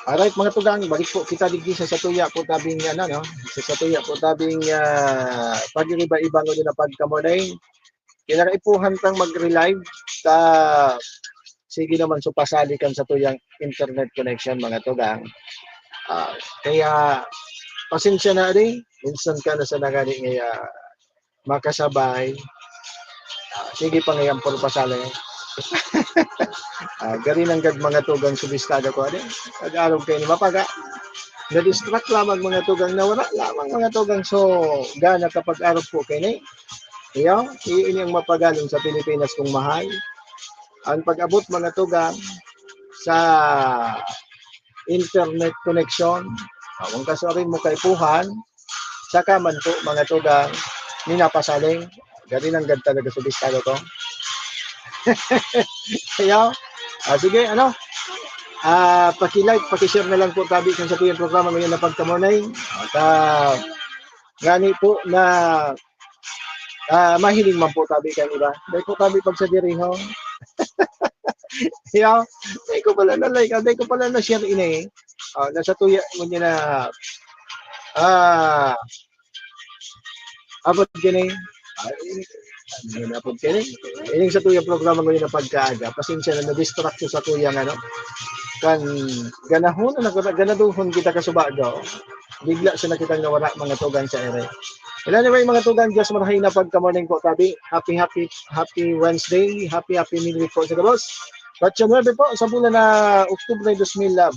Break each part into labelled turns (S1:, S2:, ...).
S1: Alright mga tugang, balik po kita digdi sa satuya po tabing ano no, sa satuya po tabing pag-iba-iba no na pagkamonay. Kinaipuhan tang mag-relive ta sige naman so pasali kan sa tuyang internet connection mga tugang. Kaya pasensya na rin, minsan ka na sa nagani nga makasabay. Sige pa ngayon por pasali. Gari ng gag mga tugang subistado ko rin. Pag-araw kayo ni mapaga. Na-distract lamang mga tugang nawala lamang mga tugang so gana kapag araw po kayo ni. Iyo, iyon yung mapagaling sa Pilipinas kung mahal. Ang pag-abot mga tugang sa internet connection, kung kaso rin mo kaipuhan, saka man po mga tugang minapasaling. Gari ng gad talaga subistado ko. Kaya, sige, ano, paki-like, paki-share na lang po tabi kung sa tuyang programa ngayon na pagkamornay. At gani po na mahiling man po tabi kan iba. Dahil po tabi pag sa diriho. Kaya, dahil ko pala na like, dahil ko pala na share ini. Nasa tuya mo niya na abot gini. Napod kini. Ining sa tuyang programa ngayon na pagkaaga. Pasensya na na-distract ko sa tuyang ano. Kan ganahon na ganaduhon kita kasubago. Bigla siya nakita nga wala mga tugang sa ere. Anyway mga tugang, just marahay na pagka-morning po tabi. Happy Wednesday. Happy New Week po sa kabos. Patsa 9 po sa bulan na Oktubre 2024.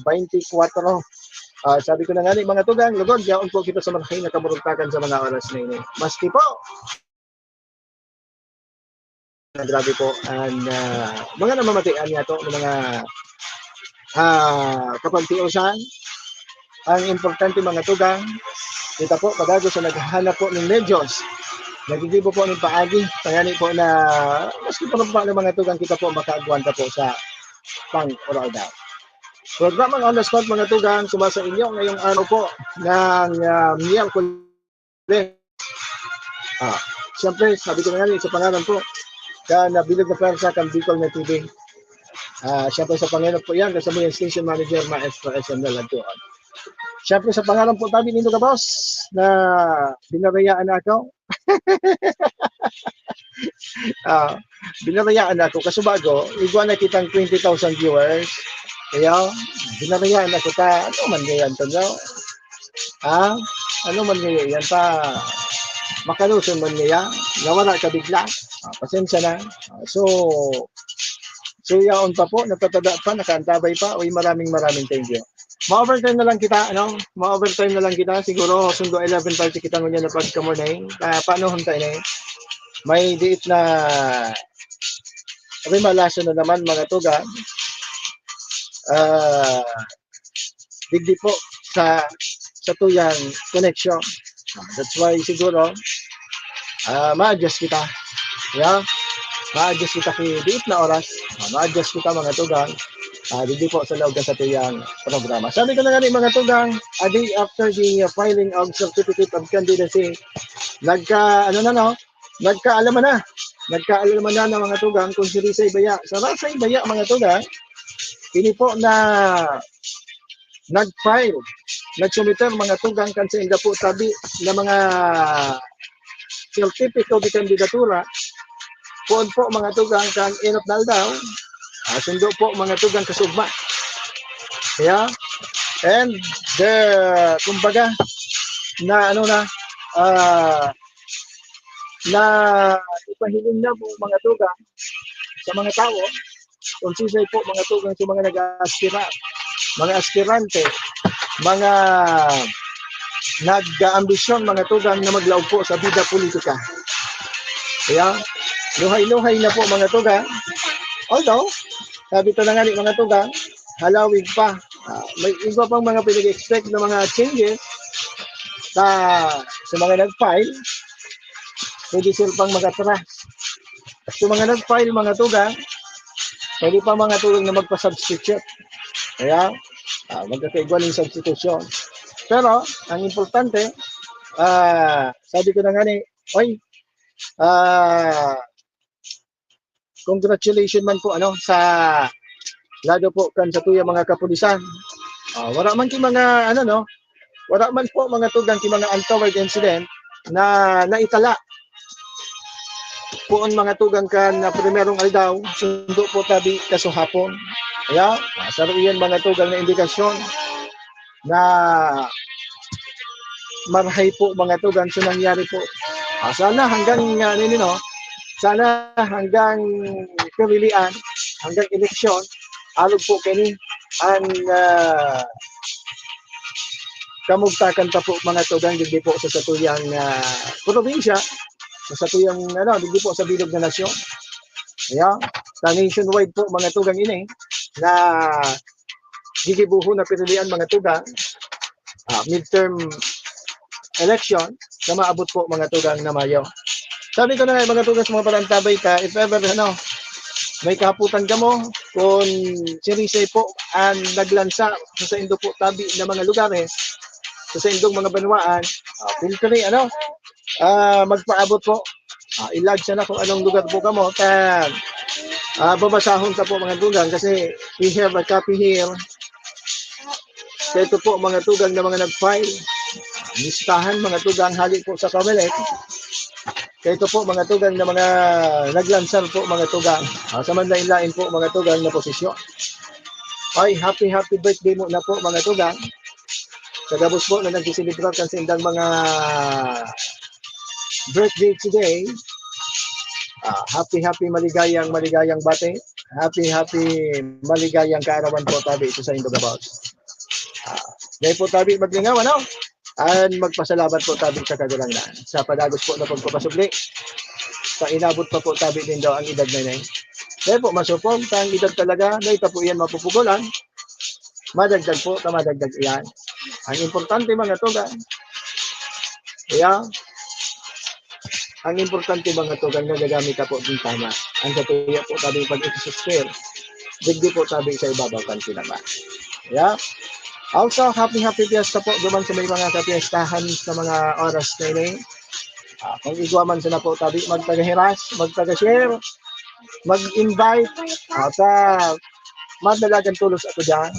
S1: Sabi ko na nga mga tugang, lugod, yaon po kita sa marahay na kamurugtakan sa mga oras na ini. Maski po. Grabe po. And mga namamatian niya to, mga kapagtiusan. Ang importante mga tugang, kita po, padago sa naghahanap po ng medyos. Nagigibo po ng paagi. Pangani po na, maski po ng mga tugang, kita po makaagwanta po sa pang-oral daw. Programang on the spot mga tugang, sumasa inyo ngayong araw po ng Miyerkules. Siyempre, sabi ko nga sa pangalan po, na bilog na pwersa kang Bicol na TV. Siyempre sa pangalan po yan, kasama yung station manager Maestro SML Lantuan. Siyempre sa pangalan po tabi nito ka boss na binarayaan ako. Binarayaan ako kasubago, igwa na kitang 20,000 viewers. Kaya binarayaan ako ta, ano man ganyan to no? Ano man ganyan ta, makaluson man niya, nawala ka bigla. Pasensya na. So yaon pa po, natatada pa, nakaantabay pa. Uy, maraming thank you. Ma-overtime na lang kita, ano? Ma-overtime na lang kita. Siguro, sundo 11:30 kita ngunyan na pagka-morning. Paano huntay na may diit na remalaso na naman mga tuga. Digdi po sa tuyang connection. That's why siguro, ma-adjust kita. Yeah? Ma-adjust kita diit na oras. Ma-adjust kita mga tugang. Hindi po sa loob sa tuyang programa. Sabi ko na nga mga tugang, a day after the filing of Certificate of Candidacy, nagkaalaman na ng mga tugang kung si Risay Baya. Sa Risay Baya mga tugang, ini po na nag-file, nagsumiter mga tugang kan sa inda po tabi na mga Certificate of Candidatura, po mga tugang kan inot daw, sundo po mga tugang kasugma. Yeah? And kumbaga na na ipahiling na po mga tugang sa mga tao kung sisay po mga tugang sa mga nag-aspira, mga aspirante, mga nag-ambisyon mga tugang na maglaog po sa bida politika. Kaya luhay-luhay na po mga tugang. Although, sabi ito na nga mga tugang, halawig pa. May iba pang mga pinag-expect na mga changes sa mga nag-file, pwede sila pang mag-atras. So mga nag-file mga tugang, pwede pa mga tugang na magpa-substitute. Kaya, magkakaigwa ng substitution. Pero, ang importante, sabi ko na nga ni, oy, congratulations man po sa lalo po kan sa tuya mga kapulisan. Wala man ki mga wala man po mga tugang ki mga untoward incident na naitala po ang mga tugang kan na primerong aldaw sundo po tabi kasuhapon. Kaya sa riyan mga tugang na indikasyon na marhay po mga tugang so nangyari po. Sana hanggang sana hanggang pilihan, hanggang eleksyon, alog po kini ang kamugtakan pa po mga tugang digdi po sa satuyang probinsya, sa satuyang digdi po sa bilog na nasyon. Kaya, sa nationwide po mga tugang ini na gigibuho na pinilian mga tugang, midterm election na maabot po mga tugang na Mayo. Sabi ko na mga tugang sa mga parantabay ka, if ever may kaputan ka mo kung sirisay po ang naglansa sa indo po tabi na mga lugares, sa indong mga banwaan, filtry, magpaabot po. Ilag siya na kung anong lugar po ka mo. Babasahon ka po mga tugang kasi we have a copy here. Kaya ito po mga tugang na mga nag-file. Listahan mga tugang halik po sa Comelec. Kaya ito po mga tugang na mga naglansar po mga tugang. Sa manlain-lain po mga tugang na posisyon. Ay, happy birthday mo na po mga tugang. Kagabos po na nagsisilibrat kan sa indang mga birthday today. Happy maligayang bate. Happy maligayang kaarawan po tabi ito sa Indo Gabaw. Dahil po tabi maglingaw at magpasalamat po tabi sa kagalangan. Sa padagos po na pagpapasubli. Sa inabot pa po tabi din daw ang edad na yun. Dahil po masupong ang edad talaga. Dahil pa po yan mapupugulan. Madagdag po, madagdag iyan. Ang importante mga tugang. Kaya, ang importante mga tugang na gagamit po din tama. Ang katuya po tabi pag-exercise. Digdi po tabi sa ibabaw kan sila ba. Kaya, also, happy fiesta po duman sa may mga kapiestahan sa mga oras na ini. Kung igwa man sila po tabi, magtaga-hiras, magtaga-share, mag-invite, at madalagan tulos ako dyan.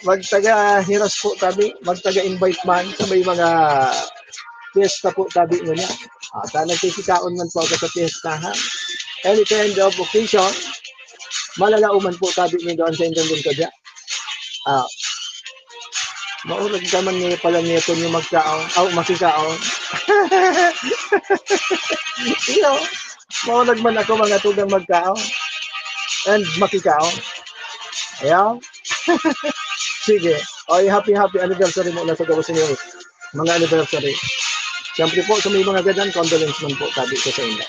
S1: Magtaga-hiras po tabi, magtaga-invite man sa may mga fiesta po tabi mo niya. Nagkikikaon man po ako sa fiestahan. Any kind of occasion, malalauman po tabi niyo doon sa indang ko dyan. Maurag ka man niya pala niya kung yung magkaon, makikaon. Maurag man ako mga tugang magkaon and makikaon. Ayan. Sige. Happy anniversary mo na sa gawa sa inyo. Mga anniversary. Siyempre po, sa may mga gadan, condolence man po tabi ko sa inyo.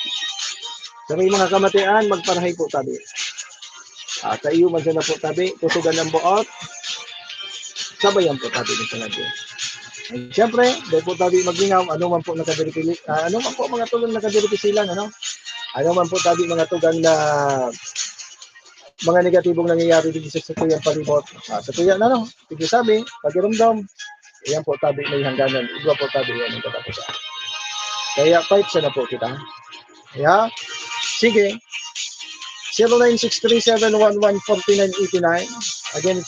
S1: Sa may mga kamatian, magparahay po tabi. Sa iyo man na po tabi, tutugan ng buot. Sabayan po tabi ng sanadyo. Siyempre, dahil po tabi maglingaw, ano man po mga tulong nakadiripilan, ano man po tabi mga tugang na mga negatibong nangyayari dito sa tuyang palibot. Sa tuya hindi sabi, pag-irumdom, yan po tabi may hangganan. Igwa po tabi yan ang katapusan. Kaya fight siya na po kita. Kaya, sige. 0963-711-4989. Again,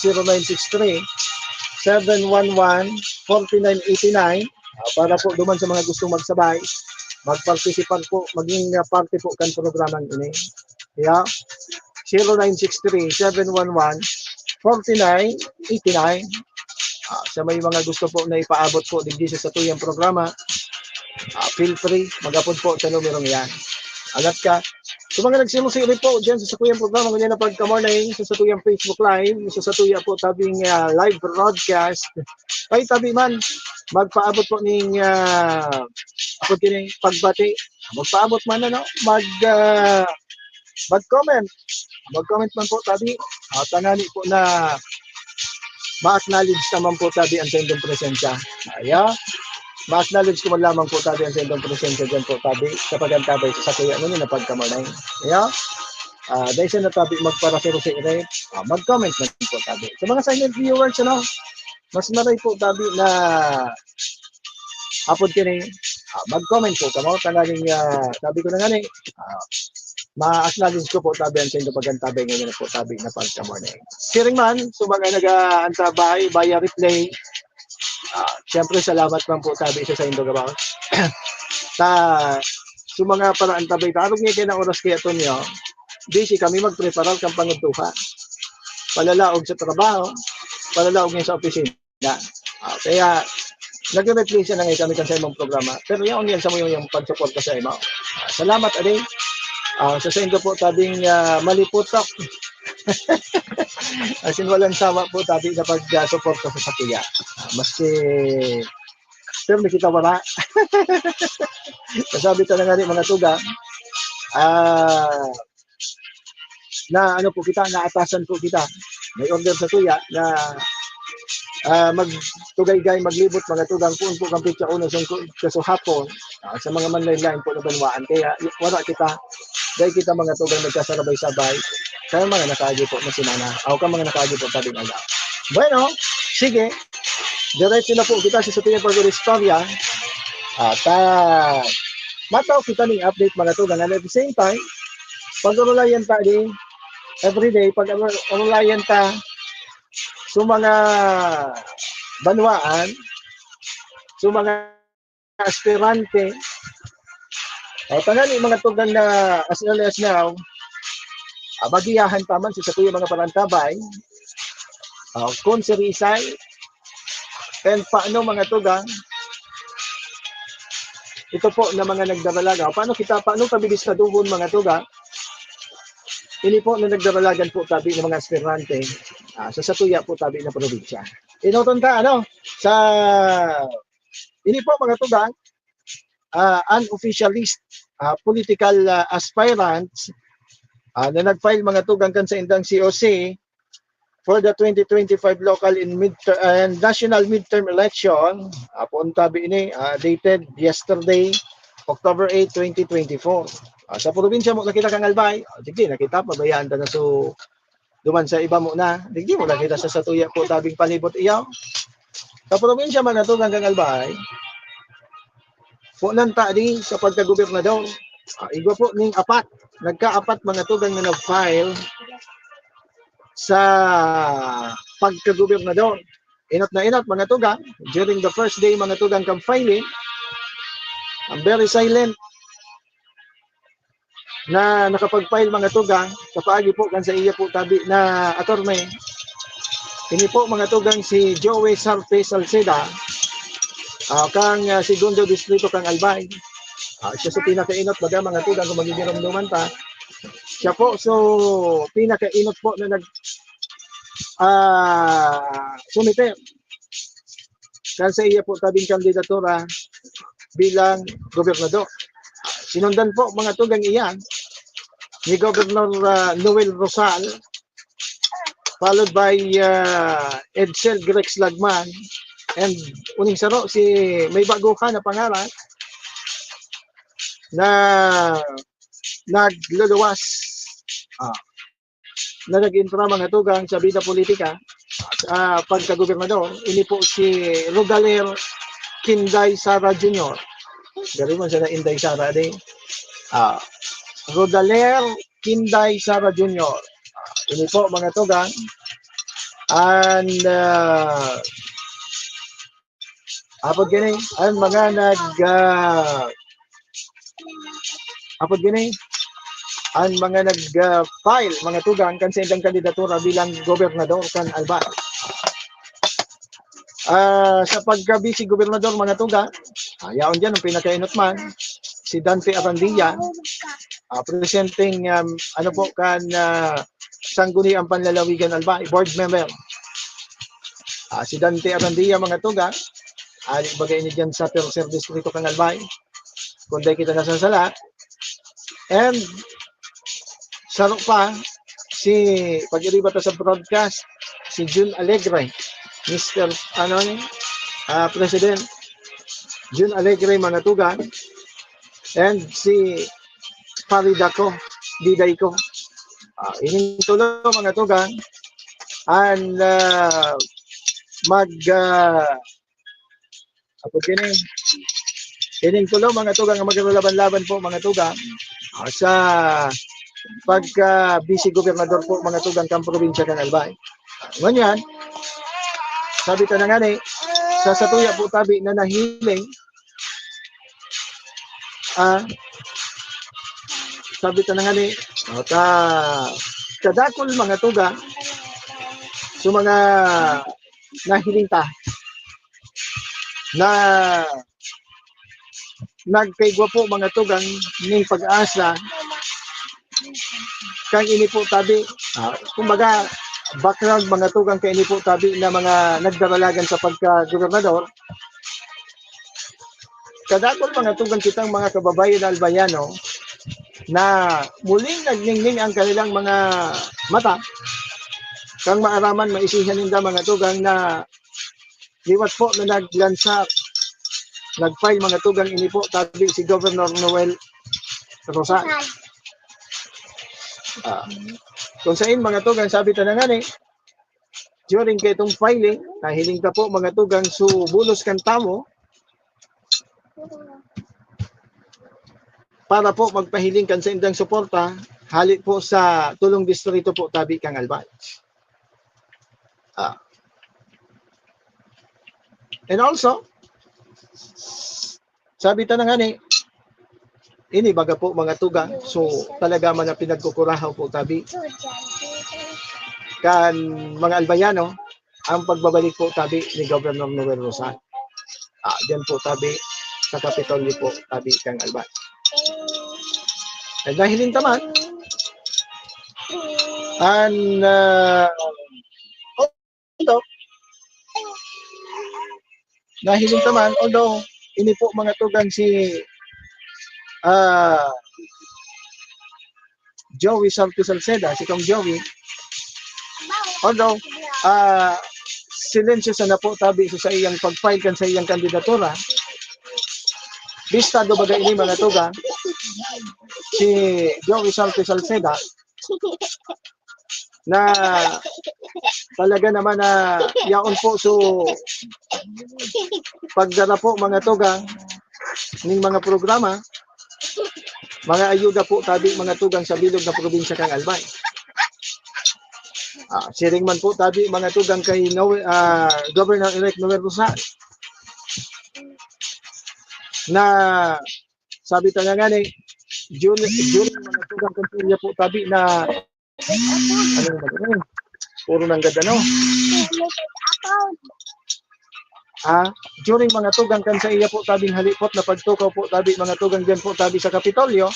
S1: 0963-711-4989. Para po duman sa mga gustong magsabay, magpartisipan po, maging parte po kan programang ini. Kaya, 0963-711-4989. Sa may mga gusto po na ipaabot po digdi sa tuyang programa, feel free, mag-upload po sa numerong yan. Alat ka. So mga nagsimusiri po dyan sa tuyang programa, ganyan na pagka-morning, sa tuyang Facebook Live, sa tuya po tabing live broadcast. Kay tabi man, magpaabot po ng pagbati. Magpaabot man mag-comment. Mag-comment man po tabi. Tanani po na ma-acknowledge naman po tabi ang tendong presensya. ma-acknowledge ko man lamang po tabi ang sendong presensya dyan po tabi kapag ang tabay sa sakuya mo na pagkamalay. Yeah? Dahil sa natabi magparasero sa ire, mag-comment na po tabi. Sa mga silent viewers, ano, mas maray po tabi na apod kini, mag-comment po kamo tanaling tabi ko na nga ni, ma-acknowledge ko po tabi ang sendo pagantabay ngayon po tabi na pagka-morning. Siring man, so mga nag-antabay, via replay, siyempre salamat man po tabi sa indo gabaw. So mga paraan tabay, tarong nga kayo ng oras kaya ito niyo, busy kami magpreparal kang panguntuha. Palalaog sa trabaho, palalaog nga sa opisina. Kaya, nag-replay siya na ngayon kami sa imong programa. Pero yan sa mo yung pag-support ka sa imo. Salamat, Aday. Sa indo po tabing maliputok. Asin walang sawa po tabi na pag-support ka sa kuya. Maski pero may kita wala. Kasabi ta na nga rin mga tuga, na ano po kita, naatasan po kita. May order sa kuya na magtugay-gay, maglibot, mga tugang po kang pitsa uno sa hapon sa mga manlain-lain po na banwaan. Kaya wala kita, dahil kita mga tugang nagkasarabay-sabay, kaya mga nakagi po na sinana. Ako ka mga nakagi po tabi nga. Bueno, sige. Diretso na po kita sa Sutuyan Pag-Istorya. At mataw kita ning update mga tugang. And at the same time, pag-urulayan ta din, everyday, pag-urulayan ta sa mga banwaan, sa mga aspirante, tangan mga tugang na as early as now, magiyahan taman sa Sutuyan mga parantabay, kung si Rizal, and paano mga tugang, ito po na mga nagdaralaga. Paano kabilis na dugon mga tugang? Ini po na nagdaralagan po tabi ng mga aspirante sa Satuya po tabi na probinsya. Inoton ka, sa ini po mga tugang, unofficial list, political aspirants na nag-file mga tugang kan sa indang COC for the 2025 local and national midterm election, po tabi ini dated yesterday, October 8, 2024. Sa probinsya mo nakita kang Albay, digdi nakita pabayaan ta na so duman sa iba mo na, digdi mo nakita sa Satuya po tabing palibot iyaw. Sa probinsya man nato kang Albay, po nanta di sa pagka-gobernador. Igwa po ning apat, nagka-apat mga tugang na nag-file sa pagka-gobernador. Inot na inot mga tugang, during the first day mga tugang kang filing, ang very silent na nakapag-file mga tugang, kapaagi po kan sa iya po tabi na attorney. Ini po mga tugang si Joey Sarpe Salceda, kang segundo distrito kang Albay. Siya sa pinakainot baga mga tugang kung magigiramduman ta. Siya po so pinakainot po na sumiter kan sa iya po tabing kandidatura bilang gobernador. Sinundan po mga tugang iyan ni Governor Noel Rosal, followed by Edsel Grex Lagman, and uning saro si may bago ka na pangalan na nagluluwas na nag-intra mga tugang sa bida politika sa pagka-gobernador. Ini po si Rodaler Kinday Sara Jr. Dari mo siya na Inday Sara din. Rodaler Kinday Sara Jr. Ini po mga tugang. And apod gini, ang mga nag-file mga tugang kan sa indang kandidatura bilang gobernador kan Albay. Sa pagka-busy gobernador mga tugang, yaon dyan ang pinakainot man, si Dante Arandilla, presenting Sangguniang Panlalawigan Albay, board member. Si Dante Arandilla mga tugang, bagay ni dyan sa Tercer Distrito kang Albay, kundi kita nasasala. And saro pa si pag-iriba ta sa broadcast, si June Alegre, Mr. President. June Alegre mga tugang, and si Faridako, Diday ko. Ining tulo mga tugang, and mag ako ining tulo mga tugang ang maglalaban-laban po mga tugang sa pagka vice gobernador po mga tugang kang probinsya ng Albay. Ngunyan, sabi ta na nga ni, sa satuya po tabi na nahiling, sabi ta na nga ni, kadakol mga tugang, so mga nahiling ta, na nagkaigwa po mga tugang ning pag-asa kang ini po tabi kumbaga background mga tugang kay ini po tabi na mga nagdaralagan sa pagka-gobernador. Kadakol mga tugang kitang mga kababayan na Albayano na muling nagningning ang kanilang mga mata kang maaraman maisihan ninda mga tugang na liwat po na naglansa nag-file mga tugang ini po tabi si Governor Noel Rosa. Kung saan mga tugang sabi ta na nga ni, during kay itong filing, nahiling ka po mga tugang bulos kan tamo para po magpahiling kan sa indang suporta halit po sa tulong distrito po tabi kang Albay. And also, sabi ta na nga ni, ini baga po mga tugang, so talaga man na pinagkukurahaw po tabi kan mga Albayano ang pagbabalik po tabi ni Governor Noel Rosa. Diyan po tabi sa Kapitolyo po tabi kang Albay. At dahil taman, and dahil taman, although ini po mga tugang si Joey Salceda, si Kong Joey, although silensyo sa na po tabi sa iyang pag-file kan sa iyang kandidatura, bistado bagay ini mga tugang si Joey Salceda na talaga naman na yaon po so pagdala po mga tugang ning mga programa mga ayuda po tabi mga tugang sa bilog na probinsya kang Albay. Siring man po tabi mga tugang kay Governor-elect Noel Rosa na sabi ta nga ni June mga tugang kantilya po tabi na puro nang ganda no. During mga tugang kan sa iya po tabing halipot na pagtukaw po tabi mga tugang diyan po tabi sa Kapitolyo.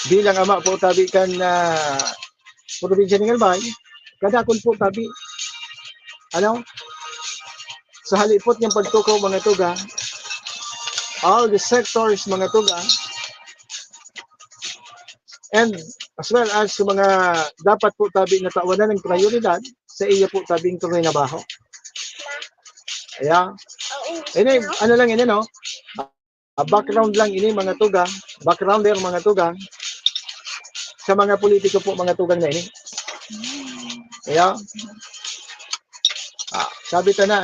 S1: Bilang ama po tabi kan probinsya ng Albay, kadakol po tabi sa halipot niyang pagtukaw mga tugang, all the sectors mga tugang, and as well as sa mga dapat po tabi na tawanan ng prioridad sa iya po tabing trinabaho. Ini ano lang ini no? Background lang ini mga tugang, backgrounder mga tugang sa mga politiko po mga tugang na ini. Sabi ta na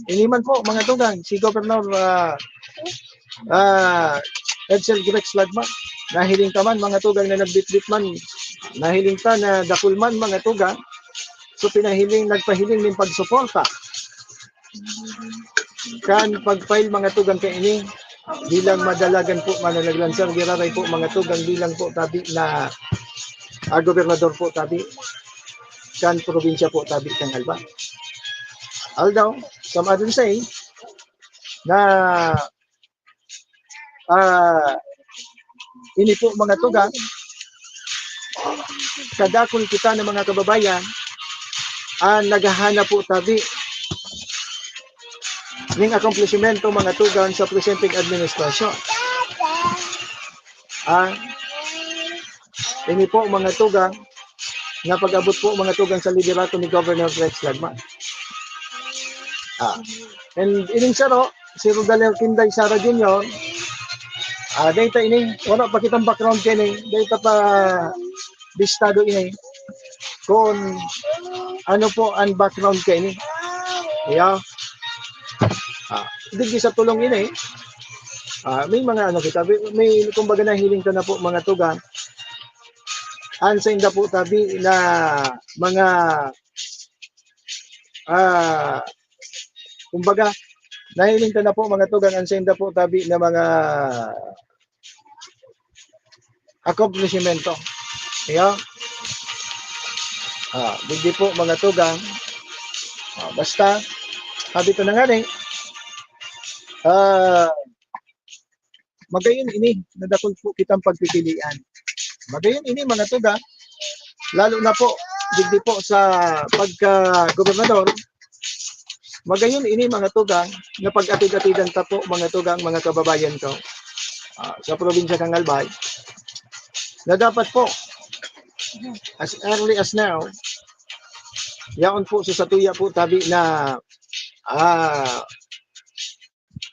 S1: ini man po mga tugang si Governor Edsel Grex Lagman, nahiling ta man mga tugang na nagbitbit man, nahiling ta na dakulman mga tugang, so nagpahiling ng pagsuporta kan pag-file mga tugang kay ini bilang madalagan po mananaglansang giraray po mga tugang bilang po tabi na gobernador po tabi kan probinsya po tabi kang Albay. Although some others say na ini po mga tugang kadakol kita ng mga kababayan naghahanap po tabi ng akomplishmento mga tugang sa presenting administrasyon. Ini po mga tugang na pag-abot po mga tugang sa liderato ni Governor Rex Lagman. Ah, and ining saro, si Rodalio Kinday Sara Jr., data ini, wala pa kitang background kini, data pa bistado ini, kung ano po ang background kini. Yeah. Hindi sa tulong ini, may mga ano kita, may kumbaga na hiling ka na po mga tugang, ansaying na po tabi na mga kumbaga nahiling ka na po mga tugang, ansaying na po tabi na mga accomplishmento. Yeah. Hindi po mga tugang, basta sabi ko na nga rin, magayon ini nadakol po kitang pagpipilian. Magayon ini mga tugang, lalo na po digdi po sa pagka-gobernador, magayon ini mga tugang na pag-atid-atidan ta po mga tugang, mga kababayan ko sa probinsya ng Albay, na dapat po as early as now, yaon po sa satuya po tabi na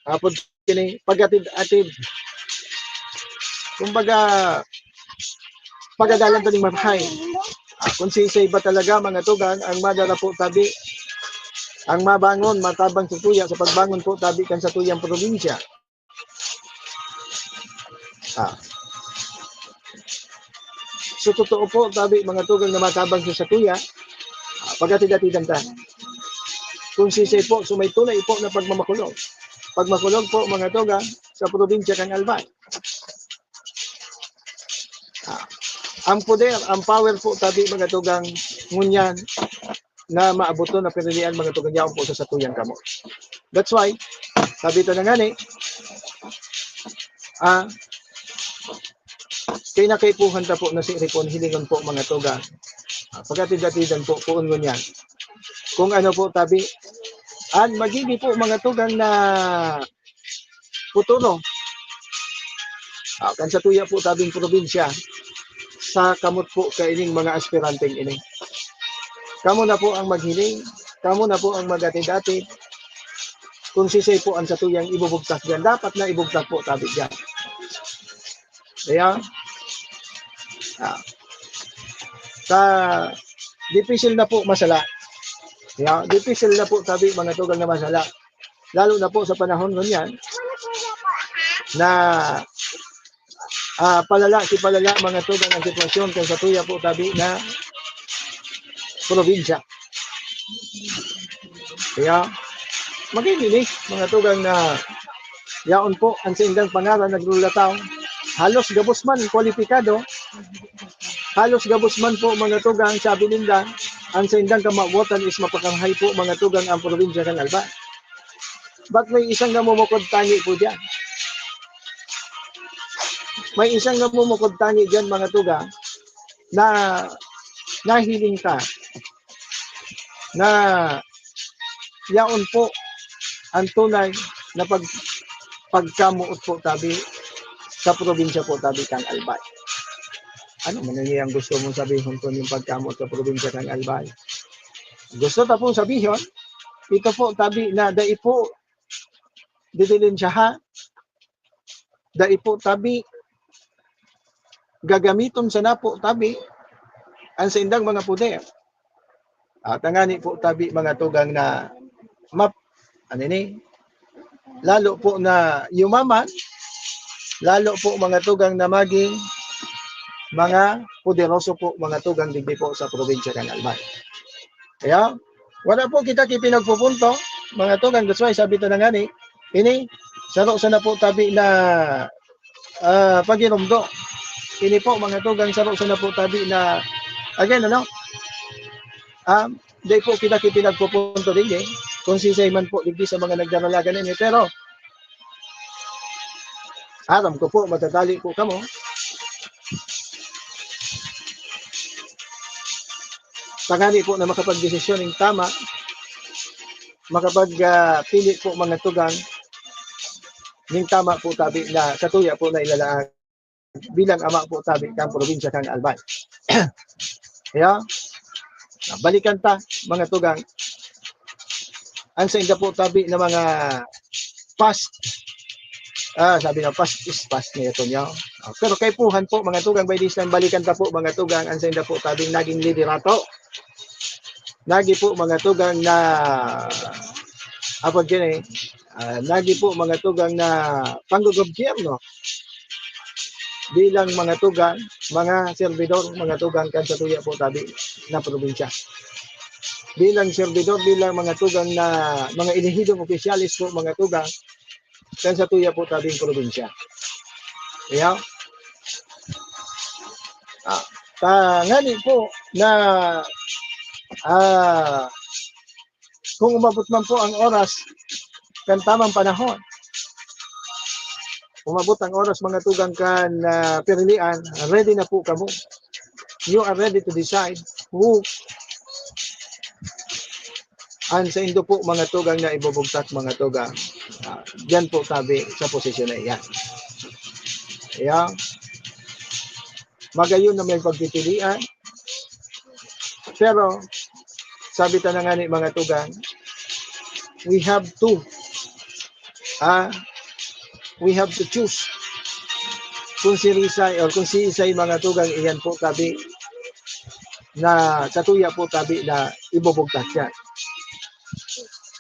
S1: apod kini pag-atid-atid, kumbaga pagadalan to ning mabahay. Kung sisay ba talaga mga tugang ang madara po tabi, ang mabangon matabang sa tuya sa pagbangon po tabi kan sa tuyang probinsya. So totoo po tabi mga tugang na matabang sa tuya, pag-atid-atidan ta. Kung sisay po sumay tunay po na pagmamakulong. Pagmakulong po mga tugang sa probinsya kang Albay. Ang poder, ang power po tabi mga tugang ngunyan na maabuto na pinilian mga tugang yaon po sa satuyang kamo. That's why, sabi ito na nga ni, kay nakaipuhan ta po na si Ripon hilingon po mga tugang. Pagkatid-atidan po poon ngunyan. Kung ano po tabi, ang magigi po mga tugang na futuro. Kan sa tuya po tabing probinsya, sa kamot po kaining mga aspiranteng ini. Kamo na po ang maghiling, kamo na po ang mag-atid-atid. Kung sisay po ang satuyang ibubugtak diyan, dapat na ibugtak po tabi diyan. Kaya, sa difficile na po masala. Kaya, difficile na po tabi mga tugang na masala. Lalo na po sa panahon ngunyan, na palala mga tugang ang sitwasyon kung sa tuya po tabi na probinsya. Kaya magiginig mga tugang na yaon po ang sindang pangalan naglulataw, halos gabusman kwalipikado, halos gabusman po mga tugang sabi nila ang sindang kamabutan is mapakanghay po mga tugang ang probinsya ng Albay. Ba't may isang namumukod tangi po dyan? May isang namumukod tangi dyan mga tugang na nahiling ka na yaon po ang tunay na pagkamuot po tabi sa probinsya po tabi kang Albay. Ano man ang gusto mong sabihin kung yung pagkamuot sa probinsya kang Albay? Gusto ta pong sabihin, ito po tabi na dai po didilin siya ha, dai po tabi gagamiton sa napo tabi ang sa indang mga puder. Tangani po tabi mga tugang na lalo po na yumaman, lalo po mga tugang na maging mga poderoso po mga tugang digdi po sa probinsya ng Albay. Kaya wala po kita pinagpupunto mga tugang, that's why sabi ito na nga ni, ini saro sa na po tabi na pagirumdo. Ini po mga tugang saro sa na po tabi na again di po kita pinagpupunto din kung sisay man po digdi sa mga nagdaralagan ninyo, pero aram ko po matatali po kamo tangani po na makapagdesisyon ng tama, makapagpili po mga tugang ng tama po tabi na katuya po na ilalaan bilang ama po tabi kang probinsya kang Albay. Kaya balikan ta mga tugang Ansa inda po tabi na mga past. Sabi na past is past niya ito niya. Pero kay puhan po mga tugang by this time balikan ta po mga tugang ansa inda po tabing naging liderato. Lagi po mga tugang na apod kini lagi po mga tugang na panggogobyerno bilang mga tugang, mga servidor, mga tugang kan sa tuya po tabi na probinsya. Bilang servidor, bilang mga tugang na mga inihidong opisyalis po mga tugang kan sa tuya po tabing probinsya. Yeah. Ngani po na kung umabot man po ang oras kan tamang panahon, umabot ang oras mga tugang kan pirilian, ready na po kamo. You are ready to decide who sa indo po mga tugang na ibubugtak mga tugang. Diyan po tabi sa posisyon na iyan. Yeah. Magayon na may pagpipilian. Pero sabi ta na nga ni mga tugang, we have to choose kung si Rizay or kung si Isay mga tugang iyan po tabi na sa tuya po tabi na ibubugtak yan.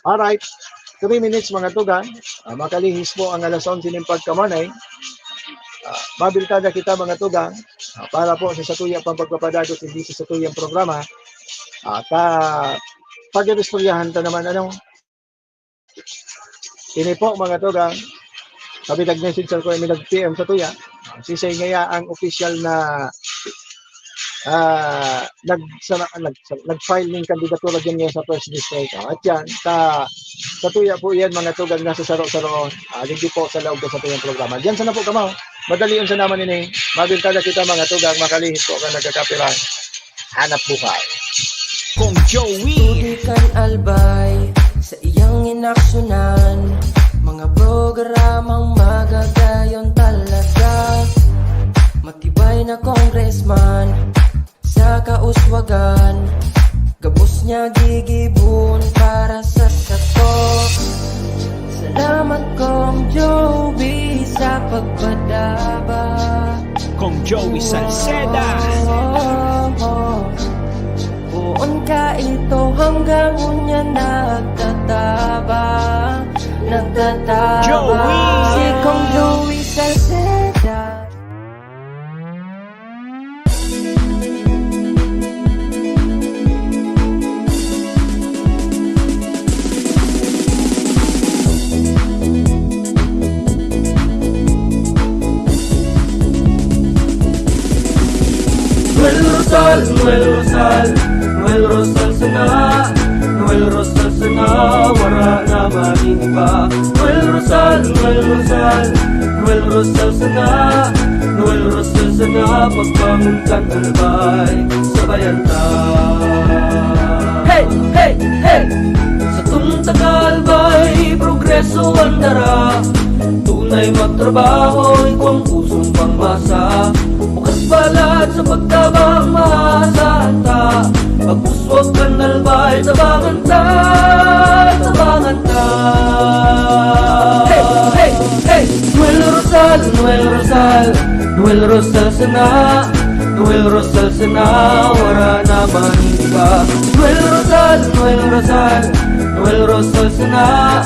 S1: Alright, 3 minutes mga tugang, makalihis po ang alas 11 ng pagkamanay. Mabiltada kita mga tugang para po sa tuya pang pagpapadagot hindi sa tuyang programa. Pag-restoryahan ta naman ini po mga tugang, sabi nag-message ko may nag-PM sa tuya. Sisay ngaya ang official na nag-file ng kandidatura dyan ngayon sa first district. At yan, sa tuya po yan mga tugang nasa saro-saroon. Hindi po sa loob sa tuyang programa. Diyan sana po kamo. Madali yung sa naman ini. Mabintada kita mga tugang, makalihis po ka nagkakapiran. Hanap buhay.
S2: Kung Joey
S3: Tudikan albay sa iyang inaksyonan, mga programang magagayon talaga. Matibay na congressman sa kauswagan, gabos niya gigibon para sa sato. Salamat kong Joey sa pagpadaba.
S2: Kung Joey Salceda
S3: Buon ka ito hanggang unya nagtataba.
S2: Joey!
S3: Si Kong Joey Salceda.
S4: Noel Rosal sana, Noel Rosal sana, wala na maniba. Noel Rosal sana, Noel Rosal sana, pagbangon kan albay, sabayan ta. Hey, hey, hey! Sa tuntakalbay, progreso ang dara. Tunay magtrabaho, ikaw ang pusong pangmasa. Bukas balad sa pagtabang maasahan ta. Pagpuswag ka nalbay, tabangan ta, tabangan ta. Hey, hey, hey! Noel Rosal, Noel Rosal, Noel Rosal sana, Noel Rosal sana, wala na maniba. Noel Rosal, Noel Rosal, Noel Rosal sana,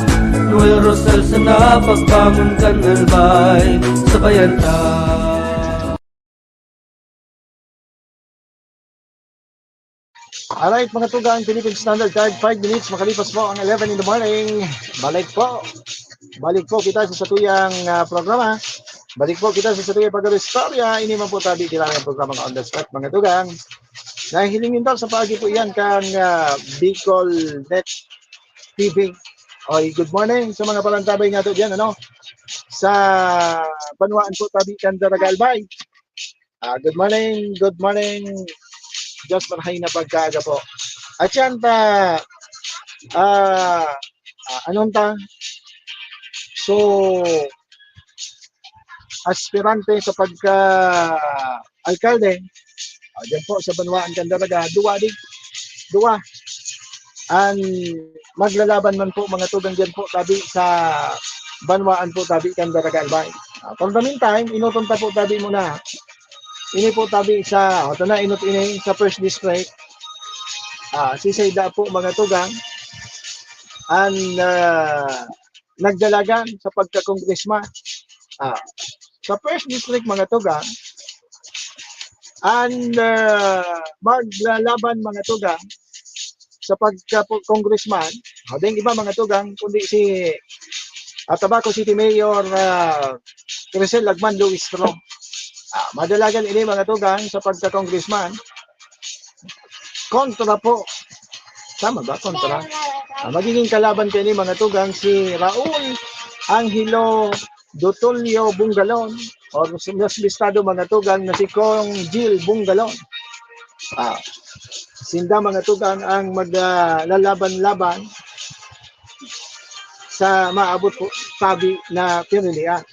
S4: Noel Rosal sana, pagbangon ka nalbay, sabayan ta.
S1: Alright mga tugang, Philippine Standard Time, 5 minutes, makalipas po ang 11 in the morning. Balik po kita sa tuyang programa. Balik po kita sa tuyang pag-restorya. Ini man po tabi kailangan ang programa on the spot mga tugang. Nahihilingin daw sa pagi po yan kang Bicol Net TV. Oy, good morning sa mga palantabay nga to dyan, sa Banwaan po tabi kan Daragalbay. Good morning. Diyos marahay na pagkaaga po. At yan so, aspirante sa pagka-alkalde, dyan po sa Banwaan Candaraga, duwa. An maglalaban man po mga tugang dyan po tabi sa banwaan po tabi kan Barangay Albay. For the meantime, inutunta po tabi muna. Ini po tabi sa, ito na, inut ini sa first district. Si Sayda po mga tugang ang nagdalagan sa pagka-congressman. Sa first district mga tugang, ang maglalaban mga tugang sa pagka-congressman, din iba mga tugang, kundi si Tabaco City Mayor Crisel Lagman Luis Tro. Madalagan ini mga tugang sa pagka-congressman. Kontra po. Tama ba? Kontra. Magiging kalaban kayo ni mga tugang si Raul Angelo Dotolio Bungalon o mas listado mga tugang na si Kong Jill Bungalon. Sinda mga tugang ang maglalaban-laban sa maabot po tabi na pinilian.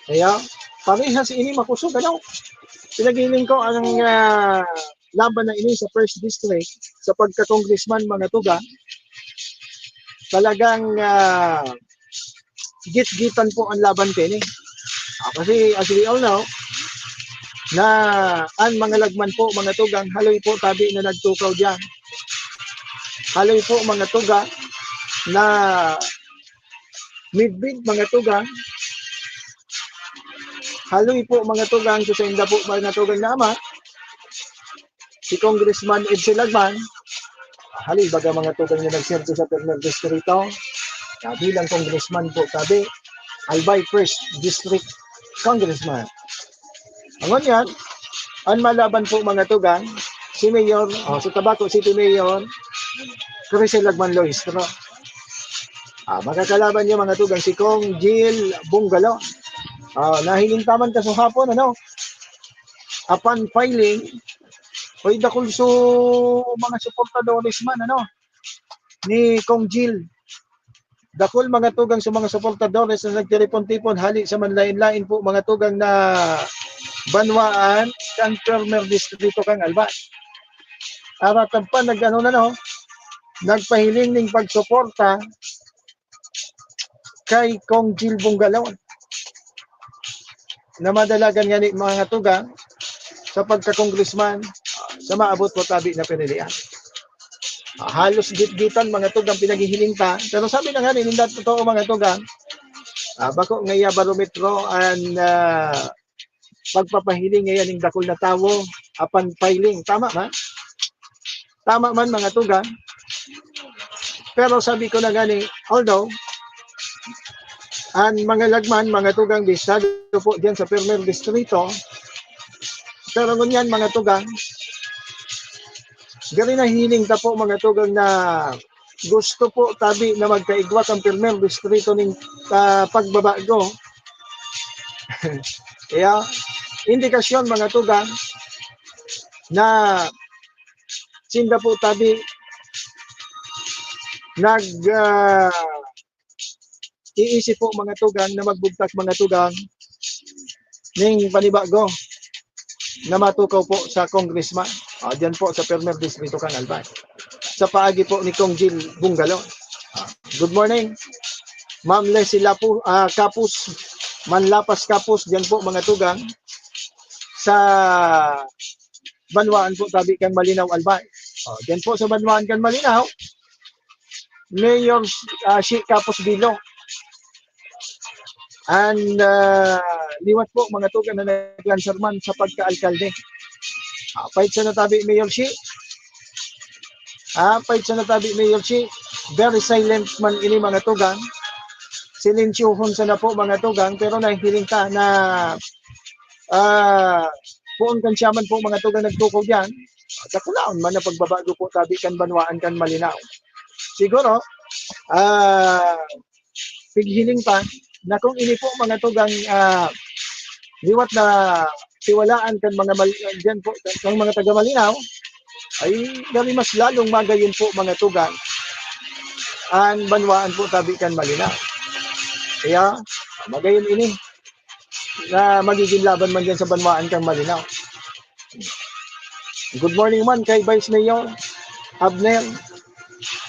S1: Kaya parehas ini makusog ano. Pinagiling ko ang laban na ini sa first district sa pagka-congressman mga tugang. Talagang git-gitan po ang laban kini. Kasi as we all know, na ang mga lagman po mga tugang, haloy po tabi na nagtukaw dyan. Haloy po mga tugang na midbid mga tugang. Haloy po mga tugang sa inda po mga tugang na ama. Si Congressman Edsel Lagman, haloy baga mga tugang na nagserto sa Perner Distrito. Bilang congressman po tabi, Albay First District Congressman. Angon yan, ang malaban po mga tugang, si Mayor, si Tabaco City Mayor, Crisel Lagman Loistro. Makakalaban niyo mga tugang, si Kong Jill Bungalo. Nahilintaman ka sa hapon, ano? Upon filing, oy dakulso mga suportadores man, ano? Ni Kong Jill. Dakol mga tugang sa mga suportadores na nagtiripon-tipon hali sa manlain-lain po mga tugang na banwaan kang Perner Distrito kang Albay. Aratan pa nagpahiling ning pagsuporta kay Kong Jill Bungalon na madalagan nga ni mga tugang sa pagka-congressman sa maabot po tabi na pinilian. Halos git-gitan mga tugang pinaghihiling ta. Pero sabi na nga ninda totoo mga tugang, bako ngaya barometro ang pagpapahiling ngayon ng dakol na tawo apan filing. Tama man? Tama man mga tugang. Pero sabi ko na gani, although ang mga lagman, mga tugang bisado po diyan sa Perner Distrito, pero ngunyan mga tugang, gari na hiling ta po mga tugang na gusto po tabi na magkaigwat ang Perner Distrito ng pagbabago. Kaya, indikasyon mga tugang na sinda po tabi iisip po mga tugang na magbugtak mga tugang ng panibago na matukaw po sa congressman. Diyan po sa Perner Distrito kang Albay. Sa paagi po ni Kong Jill Bungalon. Good morning. Ma'am Leslie Kapus, Manlapas Kapus, diyan po mga tugang sa Banwaan po tabi kang Malinaw Albay. Diyan po sa Banwaan kang Malinaw, Mayor si Kapus Bilo. And liwat po mga tugang na naglanserman sa pagka-alkalde. Pahit sa natabi Mayor si. Pahit sa natabi Mayor si. Very silent man ini mga tugang. Silensyuhon sa na po mga tugang. Pero nahihiling ta na puon kan siyaman po mga tugang nagtukaw dyan. Kakulaon man na pagbabago po tabi kan Banwaan kan Malinaw. Siguro, pighiling pa na kung ini po mga tugang liwat na tiwalaan kan mga dyan po kan mga taga Malinaw ay dali mas lalong magayon po mga tugang ang Banwaan po tabi kan Malinaw. Kaya magayon ini na magiging laban man dyan sa Banwaan kang Malinaw. Good morning man kay Vice Mayor Abner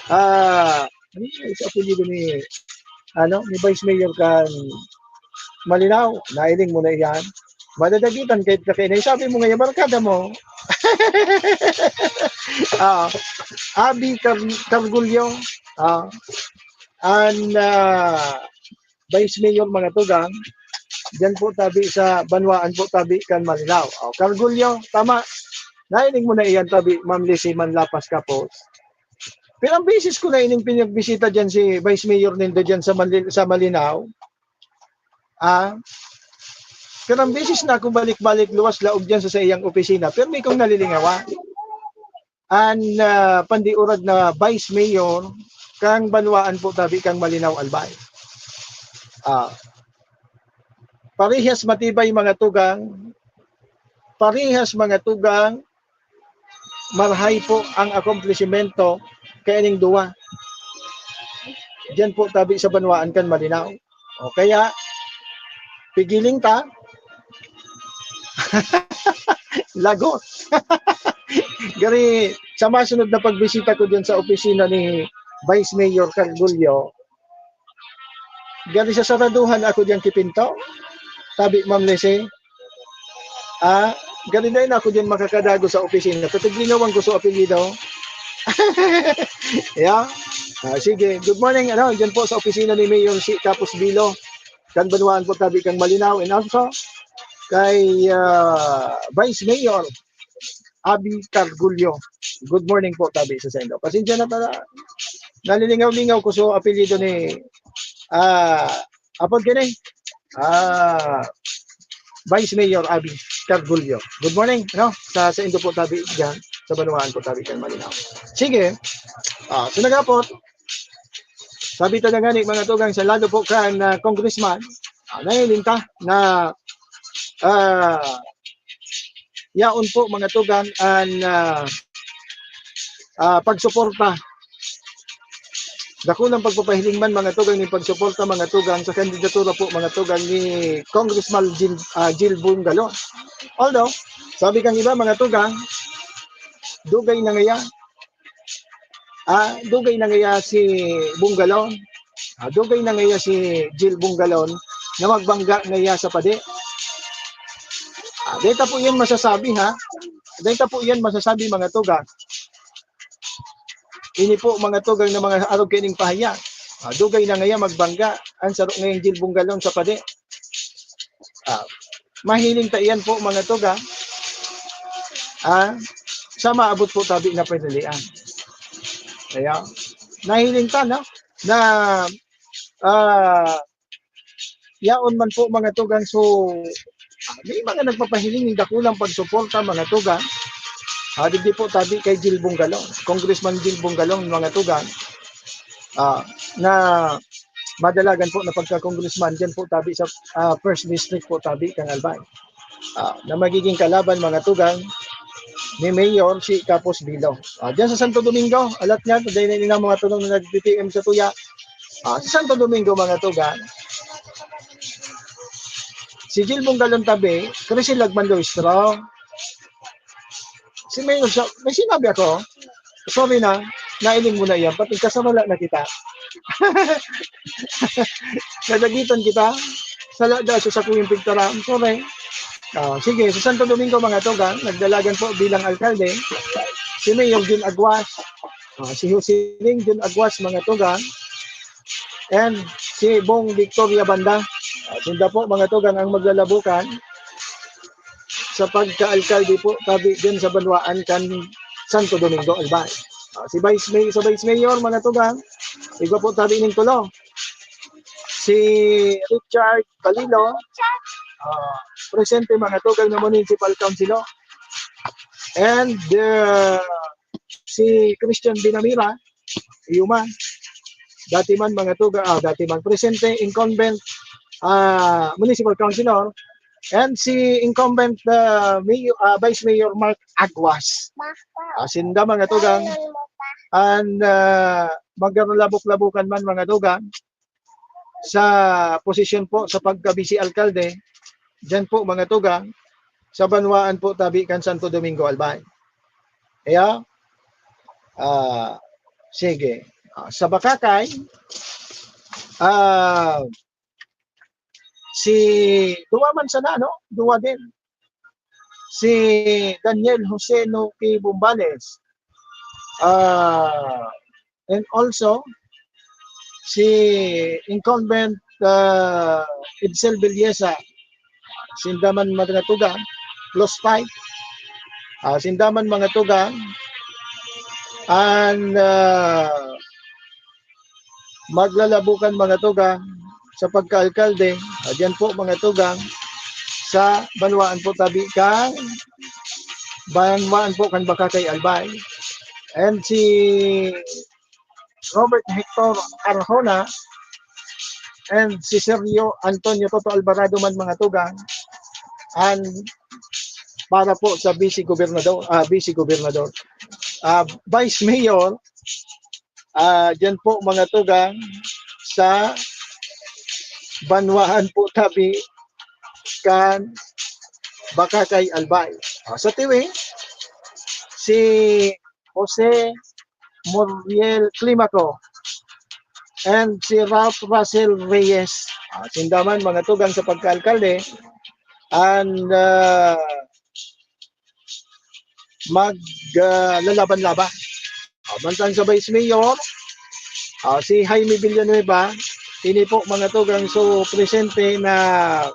S1: Ano yung sa apelyido ni ni Vice Mayor kan Malinaw, nailing mo na yan. Madadagitan kahit kakinay. Sabi mo ngayon, barkada mo. Ah, Abi Cargulyo, ah, and Vice Mayor mga tugang, dyan po tabi sa Banwaan po tabi kan Malinaw. Oh, Cargulyo, tama. Nailing mo na iyan tabi, Ma'am Lizzie Manlapas Kapos. Pero ang beses ko na ining pinagbisita dyan si Vice Mayor nindo dyan sa Malinaw. Pero ang beses na ako balik-balik luwas laog dyan sa iyang opisina. Pero may kong nalilingawa. Ang pandiurad na Vice Mayor kang Banwaan po tabi kang Malinaw Albay. Parehas matibay mga tugang. Parehas mga tugang. Marhay po ang akomplishmento kay ining duwa. Diyan po tabi sa Banwaan kan Malinaw. O kaya pigiling ta. Lagot. Gari sa masunod na pagbisita ko diyan sa opisina ni Vice Mayor Cargulyo, gari sa saraduhan ako diyan kipinto. Tabi Ma'am Lese. Gari na ako diyan makakadago sa opisina. Katuglingawan ko sa apelyido. Yeah. Sige, good morning. Diyan po sa opisina ni Mayor si Kapos Bilo. Kan Banwaan po tabi kang Malinaw, and also kay Vice Mayor Abi Cargulyo. Good morning po tabi sa sendo. Pasensya na para nalilingaw-lingaw ko sa apelyido ni apod kini Vice Mayor Abi Cargulyo. Good morning, sa indo po tabi diyan sa Banwaan po tabi kang Malinaw. Sige. Sunagapot. Sabi ta na gani mga tugang sa lado po kan congressman, nahilinta na yaon po mga tugang ang pagsuporta. Dako ng pagpapahiling man mga tugang ni pagsuporta mga tugang sa kandidatura po mga tugang ni Congressman Jill Bungalon. Although, sabi kang iba mga tugang, dugay na ngaya. Dugay na ngaya si Bungalon. Dugay na ngaya si Jill Bungalon na magbangga ngaya sa pade. Dito po yan masasabi Dito po yan masasabi mga tugang. Ini po mga tugang na mga arog kining pahaya. Dugay na ngaya magbangga ang sarok ngayong Jill Bungalon sa pade. Mahiling ta iyan po mga tugang. Sa maabot po tabi na pinilian. Kaya nahiling ta na yaon man po mga tugang, so may mga nagpapahiling ng dakulang pagsuporta mga tugang. Digdi po tabi kay Jill Bungalon, Congressman Jill Bungalon mga tugang, na madalagan po na pagka-congressman dyan po tabi sa first district po tabi kang Albay, na magiging kalaban mga tugang ni Mayor si Kapos Bilo. Diyan sa Santo Domingo, alat niya, dahil na mga tulong na nag-PTM sa tuya. Sa Santo Domingo mga tugang, si Jill Bungalon tabi, kasi Lagman Luistro. Si Mayor, may sinabi ako, sorry na, nailing mo na yan, pati kasamala na kita. Nadagitan kita, salada sa kuyong pigtara, sorry. Sige, sa Santo Domingo mga tugang, nagdalagan po bilang alkalde, si Mayor Jun Aguas, si Husiling Jun Aguas mga tugang, and si Bong Victoria Banda. Sunda po mga tugang ang maglalabukan sa pagka-alkalde po tabi din sa Banwaan kan Santo Domingo, Albay. Si Vice Mayor mga tugang, iba po tabi ng tulo. Si Richard Palilo, presente mga tugang na Municipal Councilor, and si Christian Binamira, Yuma, dati man mga tugang, dati man presente incumbent Municipal Councilor, and si incumbent Vice Mayor Mark Aguas. Sinda mga tugang, and maglalabok-labukan man mga tugang sa posisyon po sa pagka-vice alkalde. Diyan po mga tugang sa Banwaan po tabi kan Santo Domingo, Albay. Kaya sige, Sa Bakakay, ah, si duwa man sana, no? Duwa din. Si Daniel Jose Nuki Bumbales. And also, si incumbent Edsel Villesa, Sindaman mga tugang, plus 5. Sindaman mga tugang, and maglalabukan mga tugang sa pagkaalkalde. Diyan po mga tugang sa Banwaan po tabi kang Banwaan po kan Bakakay Albay. And si Robert Hector Arjona and si Sergio Antonio Toto Alvarado man mga tugang, and para po sa vice gobernador, vice mayor, diyan po mga tugang sa Banwaan po tabi kan Bakakay Albay. Sa tiwi, si Jose Muriel Climaco and si Ralph Russell Reyes. Sindaman mga tugang sa pagkaalkalde, and maglalaban-laban. Bantang sa Vice Mayor, si Jaime Villanueva, ini po mga tugang so presente na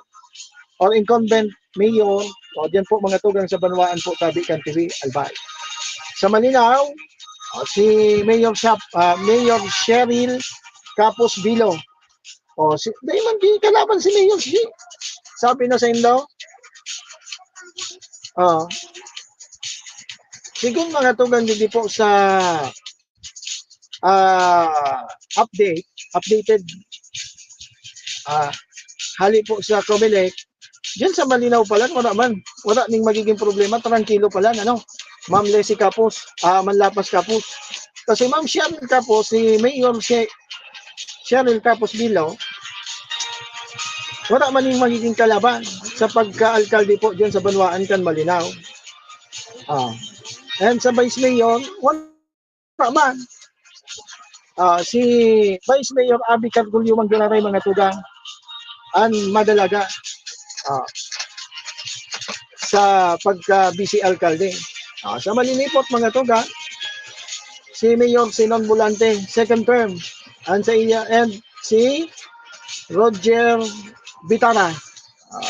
S1: or incumbent mayor, diyan po mga tugang sa Banwaan po tabi kan TV Albay. Sa Malinaw, si Mayor Cheryl Capos Bilo. Dahil man di kalaban si Mayor si. Sabi na sa inyo. Siguro mga tugang hindi po sa updated hali po sa Comelec. Diyan sa Malinaw pa lang, wala ning magiging problema, tranquilo pa lang, ano? Ma'am Leslie Capos, Manlapas Capos. Kasi Ma'am Cheryl Capos, si Mayor Cheryl Capos Bilo, wala man yung magiging kalaban sa pagka-alkalde po diyan sa Banwaan kan Malinaw. And sa Vice Mayor, wala man. Si Vice Mayor Abby Cargulyo Mangdalaray mga tugang, and madalaga sa pagka-BC Alkalde. Sa Malinipot mga tugang, si Mayor Sinon Bulante, second term, and si Roger Bitara.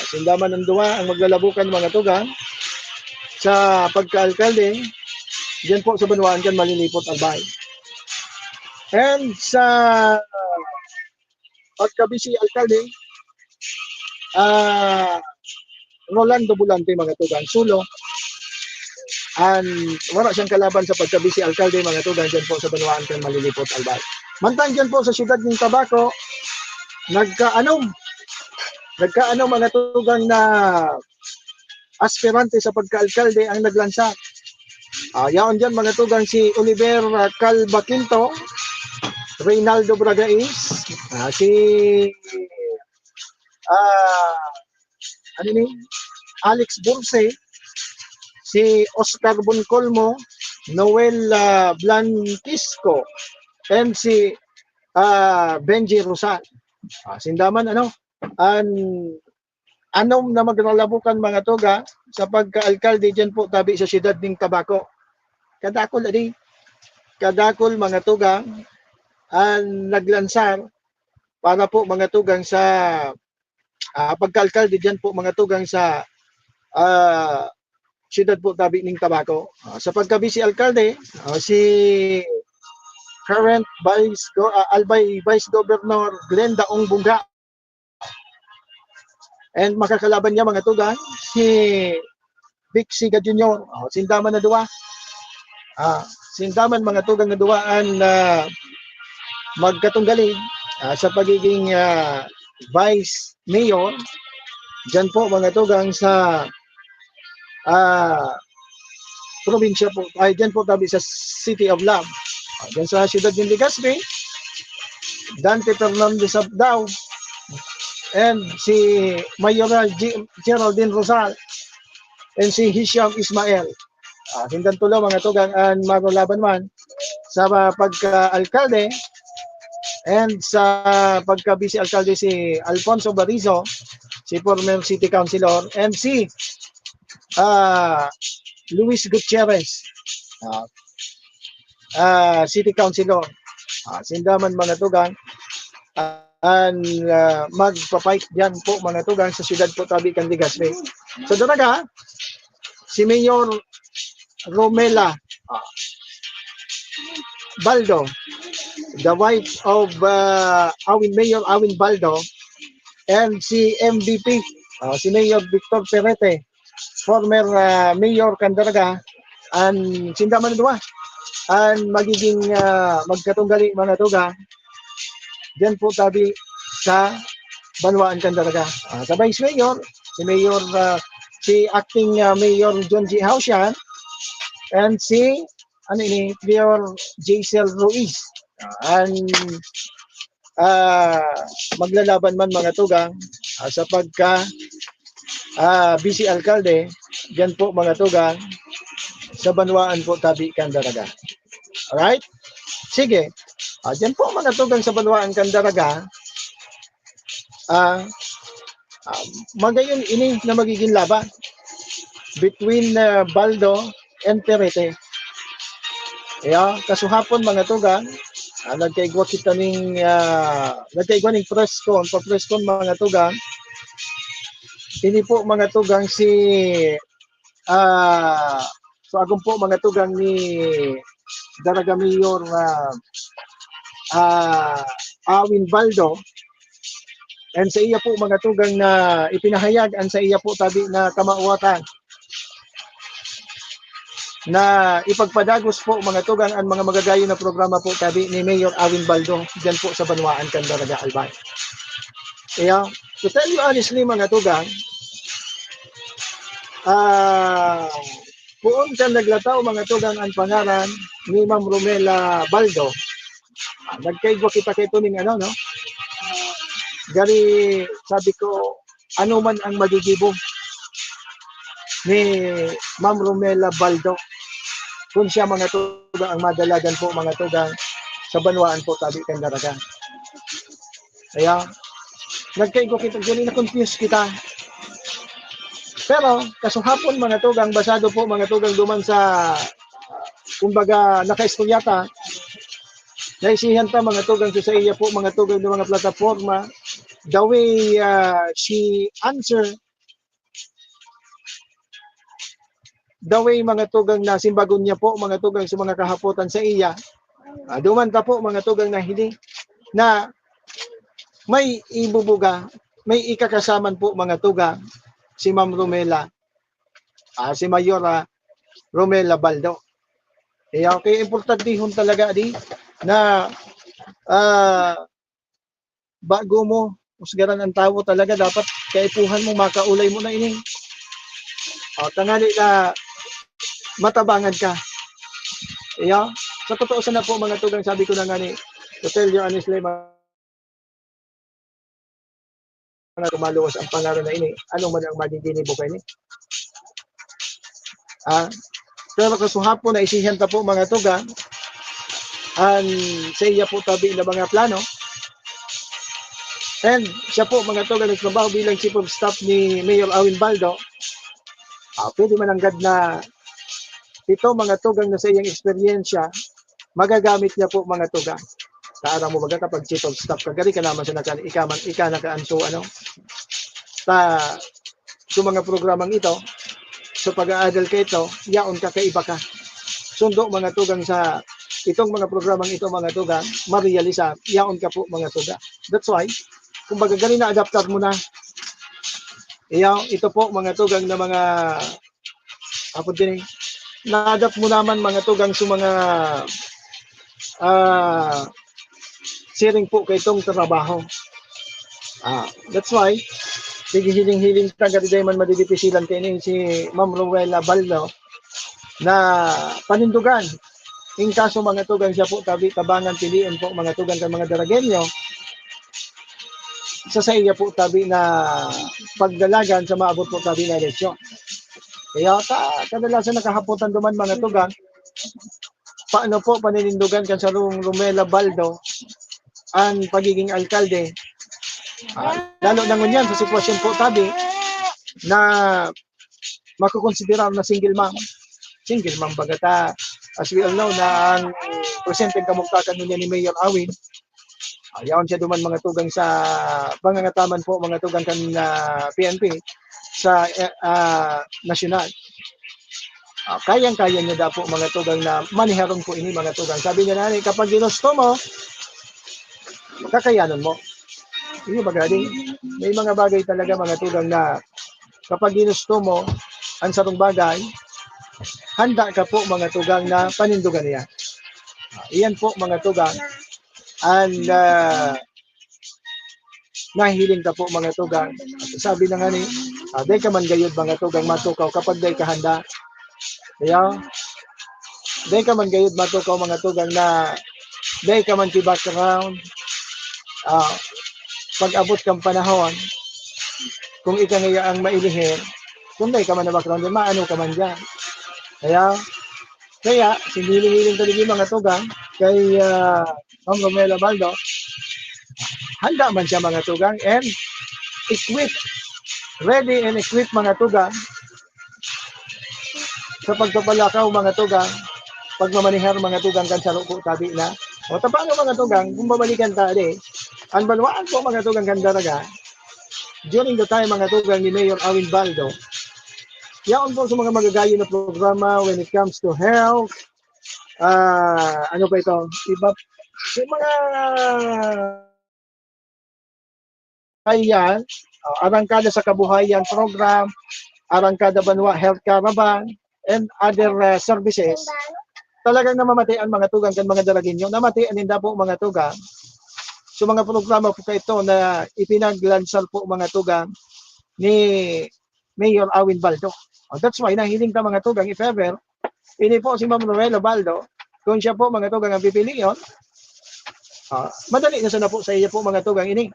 S1: Sindaman ng duwa ang maglalabukan mga tugang sa pagka-alkalde diyan po sa Banwaan kan Malinipot Albay. And sa pagka-BC Alkalde, Rolando Bulante mga tugang Sulo, and wala siyang kalaban sa pagka-BC Alkalde mga tugang diyan po sa Banwaan kan Malinipot Albay. Mantang diyan po sa siyudad ng Tabaco, nagkaanom mga tugang na aspirante sa pagka-alkalde ang naglansa. Yaon dyan mga tugang si Oliver Calvaquinto, Reynaldo Bragais, si Alex Burse, si Oscar Boncolmo, Noel Blanquisco, and si Benji Rosal. Sindaman anom na maglalabukan mga tuga sa pagka-alkalde diyan po tabi sa siyudad ng Tabaco. Kadakol mga tugang ang naglansar para po mga tugang sa pagka-alkalde diyan po mga tugang sa siyudad po tabi ng Tabaco. Sa pagka-BC Alkalde, si current Albay Vice Governor Glenda Ong Bunga. And makakalaban niya mga tugang si Vic Siga Jr. Sindaman na duwa. Sindaman mga tugang na duwaan na magkatunggali sa pagiging Vice Mayor. Diyan po mga tugang sa probinsya po. Diyan po tabi sa City of Love. Diyan sa siyudad ng Legazpi, Dante Fernandez Abdao, and si Mayoral Geraldine Rosal, and si Hisham Ismael. Hindan tulo mga tugang ang magulaban man sa pagka-alkalde, and sa pagka-vice alkalde si Alfonso Barizo, si former city councilor, and si Luis Gutierrez, city councilor. Sindaman mga tugang, and magpa-fight dyan po mga tugang sa siyudad po tabi kan Legazpi. So daraga, si Mayor Romela Baldo, the wife of Mayor Awin Baldo, and si MVP, si Mayor Victor Perete, former Mayor Candaraga, and sindaman dua, and magiging magkatunggali mga tuga, dyan po tabi sa Banwaan Candaraga. Sa Vice Mayor, si acting Mayor John G. Hausian, and si Mayor Jaisel Ruiz. And maglalaban man mga tugang sa pagka vice alkalde, dyan po mga tugang sa Banwaan po tabi Candaraga. Alright? Sige. Dyan po mga tugang sa Banwaan Candaraga, magayon ini na magiging laban between Baldo and Perete. Kasuhapon mga tugang, nagkaigwa kita ning press con, pa-press con mga tugang. Ini po mga tugang si so agong po mga tugang ni Daraga Mayor Awin Baldo, and sa iya po mga tugang na ipinahayag ang sa iya po tabi na kamauwatan na ipagpadagos po mga tugang ang mga magagayon na programa po tabi ni Mayor Awin Baldo dyan po sa Banwaan Candaraga, Albay. To tell you honestly mga tugang, puon ka naglataw mga tugang ang pangaran ni Ma'am Romela Baldo. Nagkaigwa kita kay tuning gari sabi ko, ano man ang magigibo ni Ma'am Romela Baldo kung siya mga tugang ang madalagan po mga tugang sa Banwaan po tabi Candaraga. Kaya nagkaigwa kita, gani na confuse kita. Pero kasuhapon mga tugang, basado po mga tugang duman sa kumbaga naka-eskulyata, naisihan pa mga tugang sa iya po mga tugang ng mga plataforma, the way she answer, the way mga tugang na simbagon niya po mga tugang sa mga kahapotan sa iya, duman ta po mga tugang na hindi na may ibubuga, may ikakasaman po mga tugang si Ma'am Romela, si Mayor Romela Baldo. Kaya importantihon talaga na bago mo usgaran ang tao talaga, dapat kaipuhan mo, makaulay mo na ini. Tangali na matabangan ka. Kaya sa totoo sana po mga tugang, sabi ko na nga ni, to tell you honestly, kumaluwas ang pangalan na ini, ano man ang magiging ibukay ni. Pero kasuhapon na isihan ta po mga tugang, and sa iya po tabi na mga plano, and siya po mga tugang nagtrabaho bilang chief of staff ni Mayor Awin Baldo. Pwede mananggad na ito mga tugang na sa iyang eksperyensya, magagamit niya po mga tugang. Kaara mo baga kapag chief of staff kagari ka naman sa ika nakaanso sa mga programang ito, so pag-aadal ka ito, yaon ka, kaiba ka. Sundo mga tugang sa itong mga programang ito mga tugang, marealisa, yaon ka po mga tugang. That's why, kung baga gani na adapter mo na, ito po mga tugang na mga na-adapt mo naman mga tugang sa mga sharing po kay itong trabaho. That's why, sige hiling-hiling tagad day man madidipisilan kayo si Ma'am Romela Baldo na panindugan. In kaso mga tugang siya po tabangan piliin po mga tugang ng mga Daragenyo sa iya po tabi na pagdalagan sa maabot po tabi na eleksyon. Kaya kadalasan nakahapotan duman mga tugang paano po paninindugan kan sa Romela Baldo ang pagiging alkalde. Lalo na ngunyan sa sitwasyon po tabi na makukonsidera na single mom. Single mom bagata, as we all know na ang presenteng kamuktakan niya ni Mayor Awin. Yaon siya duman mga tugang sa pangangataman po mga tugang kan PNP sa nasyonal. Kayang-kaya niya daw po mga tugang na maniharong po ini mga tugang. Sabi niya na kapag ginusto mo, kakayanan mo. Hindi bagay. May mga bagay talaga mga tugang na kapag ginusto mo ang sarong bagay, handa ka po mga tugang na panindugan niya. Iyan po mga tugang. And nahihiling ka po mga tugang. Sabi na nga ni, day ka man gayud mga tugang matukaw kapag day ka handa. Kaya, day ka man gayud matukaw mga tugang na day ka man background. Pag abot kang panahon, kung ika ngaya ang mailihir, kung day ka man na background, maano ka man dyan. Kaya siniling-hiling talaga mga tugang kay Ma'am Romela Baldo, handa man siya mga tugang and ready and equipped mga tugang sa pagpapalakaw mga tugang, pagmamanihar mga tugang kan sa po tabi na. O tapang mga tugang, kung babalikan tayo, ang banwaan po mga tugang kan daraga, during the time mga tugang ni Mayor Awin Baldo, yaon po sa mga magagayo na programa when it comes to health, ano pa ito, iba, yung mga ayan, arangkada sa kabuhayan program, arangkada banwa health caravan, and other services, talagang namamatian mga tugang kan mga dalaginyo, namatian din po mga tugang. So mga programa po ito na ipinaglansal po mga tugang ni Mayor Awin Baldo. That's why nahiling ka mga tugang, if ever, ini po si Ma'am Romela Baldo, kung siya po mga tugang ang pipiliin, madali na sana po sa iya po mga tugang ini.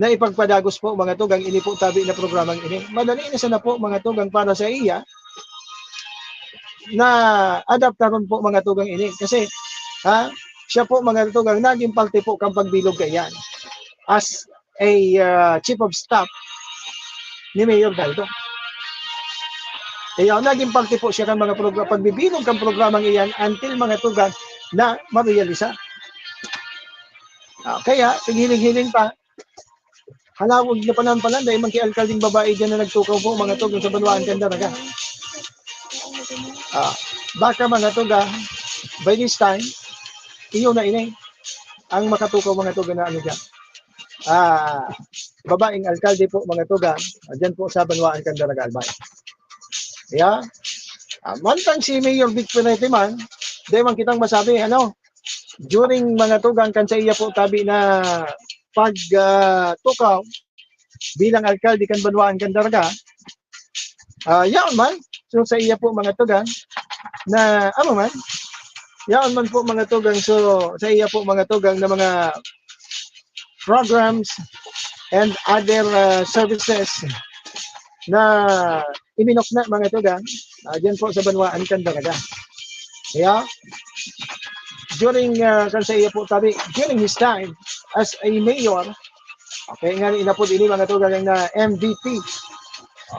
S1: Na ipagpadagos po mga tugang ini po tabi na programang ini. Madali na sana po mga tugang para sa iya na adaptaron po mga tugang ini. Kasi siya po mga tugang naging parte po kang pagbilog kayan as a chief of staff ni Mayor Baldo. Kaya naging parte po siya ng mga program, pagbibilog ng programang iyan until mga tugang na ma-realisa. Kaya, paghiling-hiling pa, halawag na panampalan dahil magki-alkaling babae dyan na nagtukaw po mga tugang sa Banwaan Candaraga. Baka mga tugang, by this time, iyo na inay, ang makatukaw mga tugang na ano dyan. Babaeng alkalde po mga tugang, dyan po sa Banwaan Candaraga, Albay. Kaya, mantang si Mayor Vic Pinete man, dahil man kitang masabi, during mga tugang kan sa iya po tabi na pagtukaw bilang alkalde kan Banwaan Candaraga, yaon man, so sa iya po mga tugang, na man, yaon man po mga tugang, so sa iya po mga tugang na mga programs and other services na iminok na mga tugang dyan po sa Banwaan Candaraga. Kaya, during kansaya po tabi, during his time as a mayor, okay nga inapod ini mga tugang na MVP,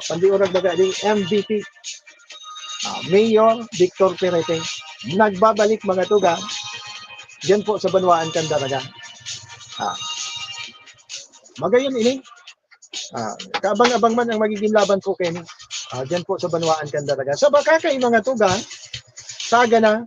S1: pandiurag daga di MVP, Mayor Victor Perete, nagbabalik mga tugang dyan po sa Banwaan Candaraga. Magayon ini, kaabang-abang man ang magiging laban po kayo dyan po sa Banwaan Candaraga. So baka kayo mga tugang, saga na,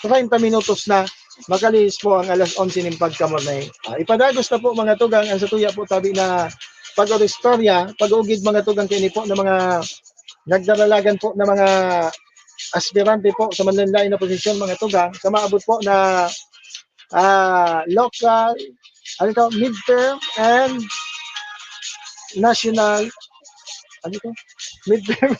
S1: 30 minutos na, makalis po ang alas 11 ng pagkamornay. Ipadagos na po mga tugang, ang satuya po tabi na pag-oristorya, pag-ugid mga tugang kayo po na mga nagdaralagan po na mga aspirante po sa manlanlain na posisyon mga tugang, sa maabot po na local, midterm and national, midterm.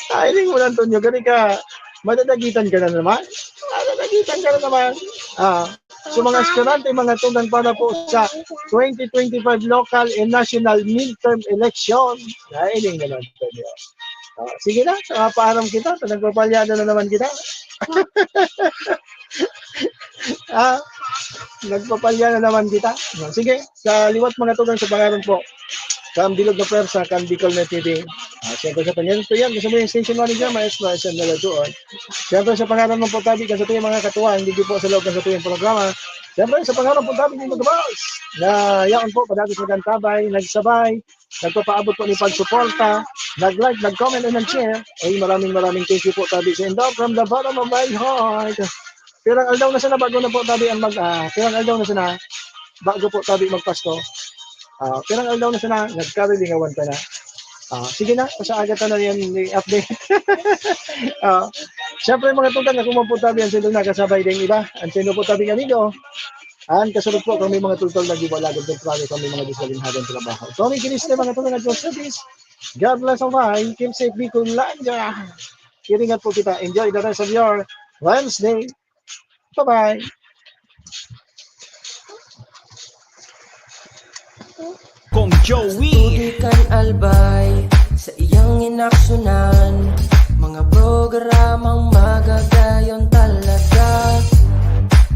S1: Hiling mo lang, Tonyo, gani ka, madadagitan ka na naman. So mga aspirante, mga tugang para po sa 2025 local and national midterm election. Hiling mo lang, Tonyo. Sige na, paalam kita. Nagpapalyado na naman kita. Nagpapalya na naman kita. Sige, sa liwat mga tugang sa pangalan po. Kam Bilog na Persa, Kam Bicol na TV. Siyempre sa pangalan po yan, kasama yung station manager, maestro, SM na doon. Siyempre sa pangalan ng Puntabi, kasi ito yung mga katuwang, hindi po sa loob ng sa programa. Siyempre sa pangalan ng Puntabi, yung mag-boss, na yaon po, padagos nagantabay, nagsabay, nagpapaabot po ni pagsuporta, nag-like, nag-comment, and nag-share. Ay, maraming thank you po, Tabi. Sa endo, from the bottom of my heart. Pirang aldaw na sana bago na po, Tabi, ang pirang aldaw na sana, bago po, Tabi, magpasko. Pirang aldaw na sana, nagkarilingawan ka na. Sige na, pasaagatan na yan i-update. Siyempre mga tugang, kung mapuntabi ang sino nakasabay din iba, ang sino po tabi amigo. Ang kasunod po, kung may mga tutol na gibalagod ng trabaho, kung may mga disalinghagan trabaho. So, may kinis na mga tugang at your service. God bless all right. Keep safe, be cool, lanja. Iringat po kita. Enjoy the rest of your Wednesday. Bye-bye.
S2: Kong Joey.
S3: Tugikan albay sa iyang inaksyonan, mga programang magagayon talaga.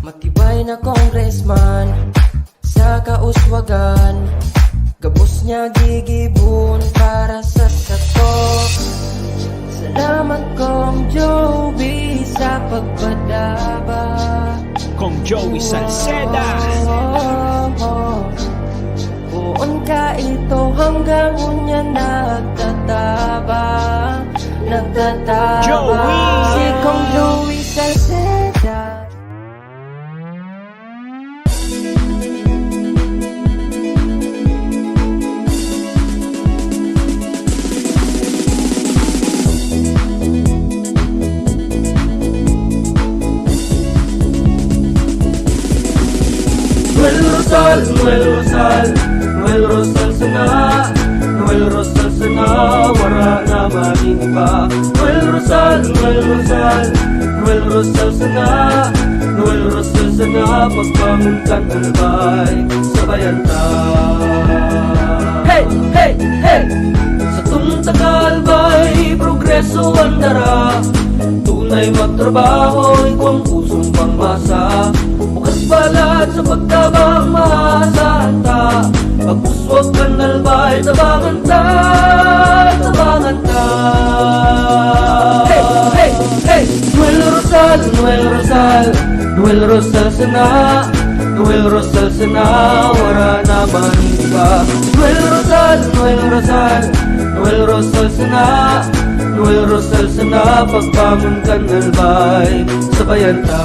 S3: Matibay na congressman sa kauswagan, gabos niya gigibon para sa sato. Salamat Kong Joey sa pagpadaba.
S2: Kong Joey Salceda.
S3: Buon ka ito hanggang unya nagtataba.
S2: Joey!
S3: Si Kong Joey Salceda.
S4: Noel Rosal sana, Noel Rosal sana, wala na mainiba. Noel Rosal sana, Noel Rosal sana, pagbangon kan albay, sabayan ta. Hey, hey, hey! Sa tuntakalbay, progreso ang dara. Tunay magtrabaho, ikaw ang pusong pangmasa. Bukas palad sa pagtabang maasahan ta. Pagpuswag ka nalbay, tabangan ta, tabangan ta. Hey, hey, hey! Noel Rosal, Noel Rosal, Noel Rosal sana, Noel Rosal sana, wala na maniba. Noel Rosal, Noel Rosal, Noel Rosal sana, Noel Rosal sana, pagbangon ka nalbay, sabayan ta.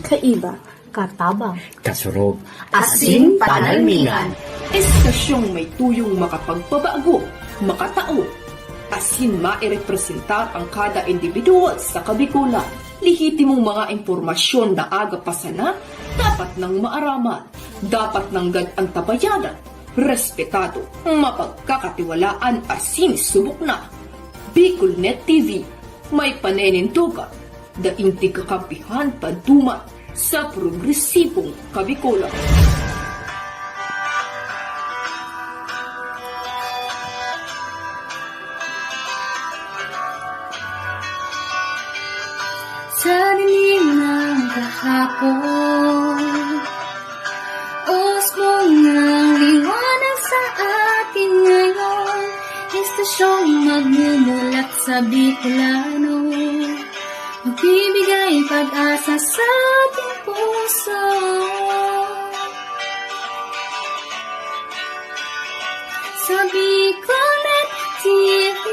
S5: Kaiba, katabang,
S6: kasurog,
S5: asin panalmingan.
S7: Estasyong may tuyong makapagpabago, makatao, asin mairepresentar ang kada individual sa Kabikulan. Lihitimong mga impormasyon na aga pa sana, dapat nang maaraman, dapat nang ang tabayanan, respetado, mapagkakatiwalaan, asin subok na. Bicolnet TV, may panenintugan, daing tigkakampihan paduman sa progresibong Kabikulan.
S5: Sa dilim ng kahapon, usbong ng liwanag sa atin ngayon. Estasyong magmumulat sa Bicolano, magbibigay pag-asa sa ating puso. Sa Bicolnet TV,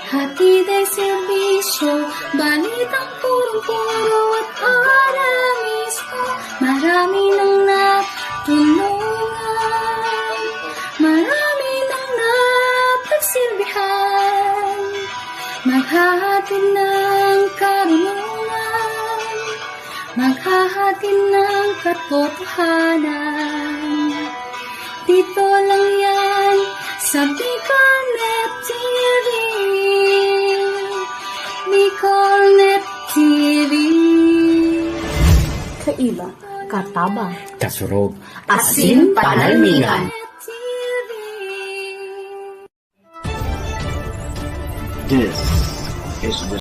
S5: hatid ay serbisyo, balitang purong-puro at para mismo. Marami nang natulungan, marami nang napagsilbihan. Maghahatid ng karunungan, maghahatid ng katotohanan. Dito lang yan sa Bicolnet TV. Bicolnet TV. Kaiba,
S6: Kartabang.
S8: Kasurog.
S6: Asin panalmingan.
S5: TV.
S9: This is the